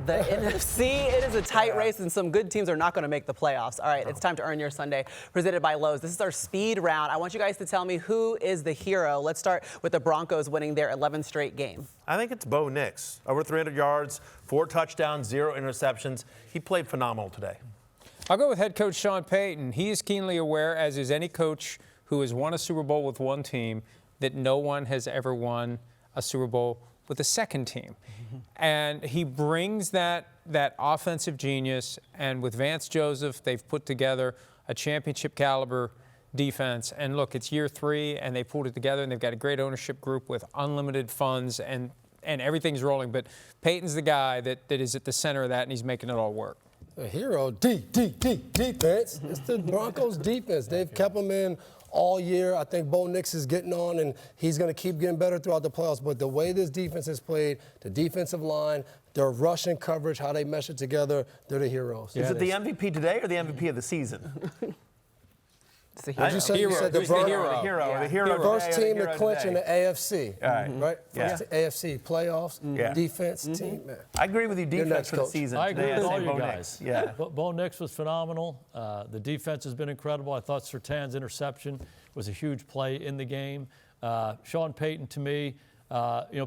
The NFC, it is a tight race, and some good teams are not going to make the playoffs. All right, it's time to earn your Sunday, presented by Lowe's. This is our speed round. I want you guys to tell me who is the hero. Let's start with the Broncos winning their 11th straight game. I think it's Bo Nix. Over 300 yards, 4 touchdowns, 0 interceptions. He played phenomenal today. I'll go with head coach Sean Payton. He is keenly aware, as is any coach who has won a Super Bowl with one team, that no one has ever won a Super Bowl with a second team. And he brings that offensive genius, and with Vance Joseph, they've put together a championship caliber defense. And look, it's year 3, and they pulled it together, and they've got a great ownership group with unlimited funds, and everything's rolling. But Payton's the guy that is at the center of that, and he's making it all work. The hero, defense. It's the Broncos defense. They've kept them in all year. I think Bo Nix is getting on, and he's going to keep getting better throughout the playoffs. But the way this defense is played, the defensive line, their rushing coverage, how they mesh it together, they're the heroes. Is it the MVP today or the MVP of the season? It's the hero. You said the hero. First team to clinch in the AFC, right? First AFC playoffs, defense team. Man. I agree with you, defense for the season. I agree with all you Bo guys. Nix. Yeah. Bo Nix was phenomenal. The defense has been incredible. I thought Surtain's interception was a huge play in the game. Sean Payton, to me,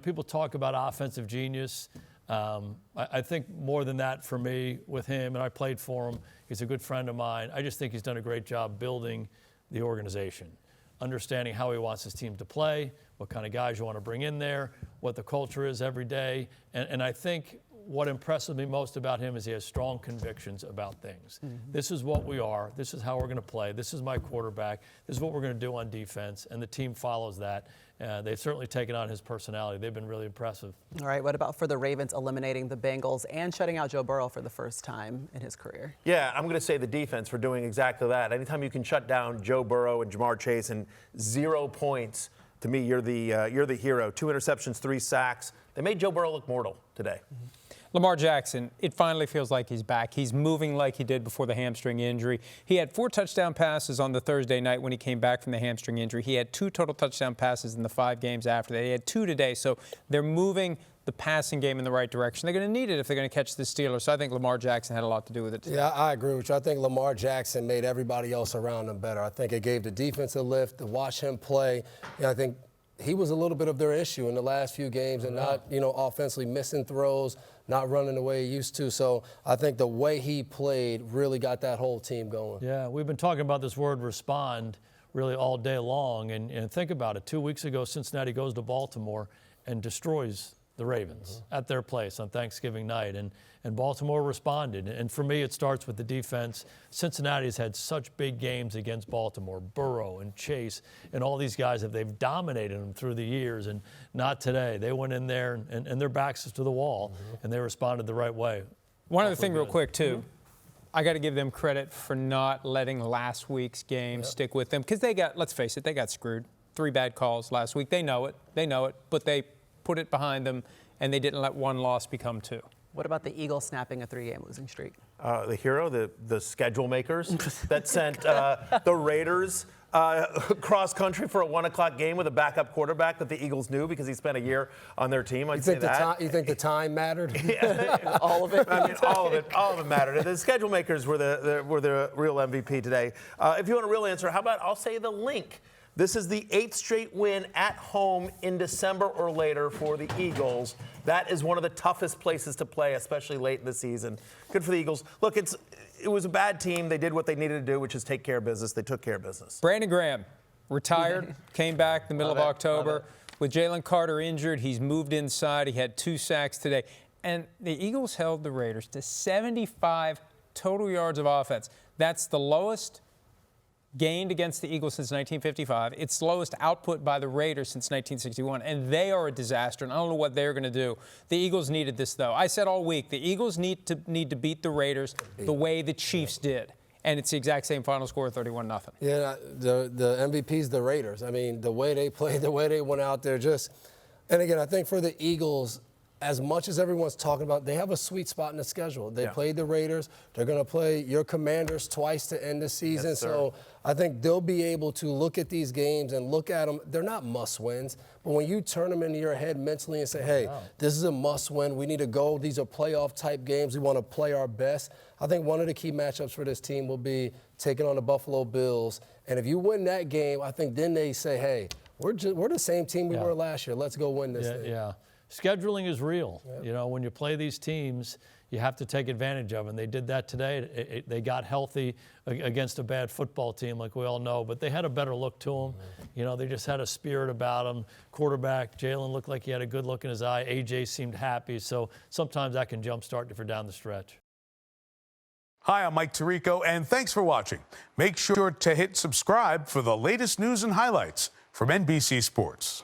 people talk about offensive genius. I think more than that for me with him, and I played for him. He's a good friend of mine. I just think he's done a great job building the organization, understanding how he wants his team to play, what kind of guys you want to bring in there, what the culture is every day. And I think what impresses me most about him is he has strong convictions about things. This is what we are. This is how we're going to play. This is my quarterback. This is what we're going to do on defense. And the team follows that. They've certainly taken on his personality. They've been really impressive. All right, what about for the Ravens eliminating the Bengals and shutting out Joe Burrow for the first time in his career? Yeah, I'm going to say the defense for doing exactly that. Anytime you can shut down Joe Burrow and Jamar Chase and 0 points, to me, you're the hero. 2 interceptions, 3 sacks. They made Joe Burrow look mortal today. Lamar Jackson, it finally feels like he's back. He's moving like he did before the hamstring injury. He had 4 touchdown passes on the Thursday night when he came back from the hamstring injury. He had 2 total touchdown passes in the 5 games after that. He had 2 today. So they're moving the passing game in the right direction. They're going to need it if they're going to catch the Steelers. So I think Lamar Jackson had a lot to do with it today. Yeah, I agree with you. I think Lamar Jackson made everybody else around him better. I think it gave the defense a lift to watch him play. I think he was a little bit of their issue in the last few games and not, offensively missing throws, not running the way he used to. So I think the way he played really got that whole team going. Yeah, we've been talking about this word respond really all day long. And think about it. 2 weeks ago, Cincinnati goes to Baltimore and destroys the Ravens at their place on Thanksgiving night. And Baltimore responded. And for me, it starts with the defense. Cincinnati has had such big games against Baltimore. Burrow and Chase and all these guys, they've dominated them through the years. And not today. They went in there and their backs to the wall, and they responded the right way. One other thing real quick, too. I got to give them credit for not letting last week's game stick with them. Because let's face it, they got screwed. 3 bad calls last week. They know it. But they put it behind them, and they didn't let 1 loss become 2. What about the Eagles snapping a 3-game losing streak? The hero, the schedule makers that sent the Raiders cross country for a 1 o'clock game with a backup quarterback that the Eagles knew because he spent a year on their team. You think the time mattered? All of it? I mean, all of it mattered. The schedule makers were the real MVP today. If you want a real answer, how about I'll say the link. This is the 8th straight win at home in December or later for the Eagles. That is one of the toughest places to play, especially late in the season. Good for the Eagles. Look, it was a bad team. They did what they needed to do, which is take care of business. They took care of business. Brandon Graham, retired, came back the middle of October. With Jalen Carter injured, he's moved inside. He had 2 sacks today. And the Eagles held the Raiders to 75 total yards of offense. That's the lowest gained against the Eagles since 1955. It's the lowest output by the Raiders since 1961, and they are a disaster, and I don't know what they're going to do. The Eagles needed this, though. I said all week, the Eagles need to beat the Raiders the way the Chiefs did, and it's the exact same final score, 31-0. Yeah, the MVP's the Raiders. I mean, the way they played, the way they went out there, and again, I think for the Eagles, as much as everyone's talking about, they have a sweet spot in the schedule. They played the Raiders. They're going to play your Commanders twice to end the season. Yes, sir. So I think they'll be able to look at these games and look at them. They're not must-wins, but when you turn them into your head mentally and say, hey, this is a must-win. We need to go. These are playoff-type games. We want to play our best. I think one of the key matchups for this team will be taking on the Buffalo Bills. And if you win that game, I think then they say, hey, we're the same team we were last year. Let's go win this thing. Yeah. Scheduling is real. You know, when you play these teams, you have to take advantage of it. And they did that today. They got healthy against a bad football team, like we all know, but they had a better look to them. You know, they just had a spirit about them. Quarterback, Jalen looked like he had a good look in his eye. AJ seemed happy. So sometimes that can jumpstart you for down the stretch. Hi, I'm Mike Tirico, and thanks for watching. Make sure to hit subscribe for the latest news and highlights from NBC Sports.